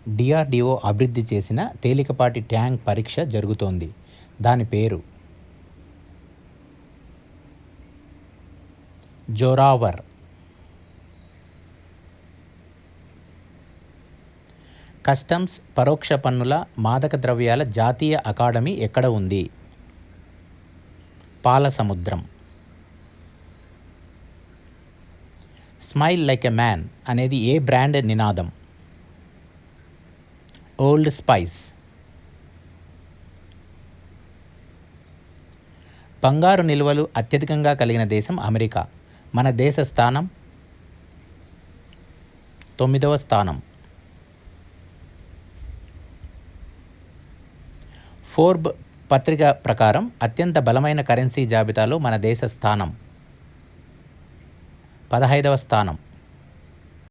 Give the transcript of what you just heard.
DRDO అభివృద్ధి చేసిన తేలికపాటి ట్యాంక్ పరీక్ష జరుగుతోంది. దాని పేరు జోరావర్. కస్టమ్స్, పరోక్ష పన్నుల, మాదక ద్రవ్యాల జాతీయ అకాడమీ ఎక్కడ ఉంది? పాలసముద్రం. స్మైల్ లైక్ ఎ మ్యాన్ అనేది ఏ బ్రాండ్ నినాదం? Old spice. బంగారు నిల్వలు అత్యధికంగా కలిగిన దేశం అమెరికా. మన దేశ స్థానం 9వ స్థానం. ఫోర్బ్ పత్రిక ప్రకారం అత్యంత బలమైన కరెన్సీ జాబితాలో మన దేశ స్థానం 15వ స్థానం.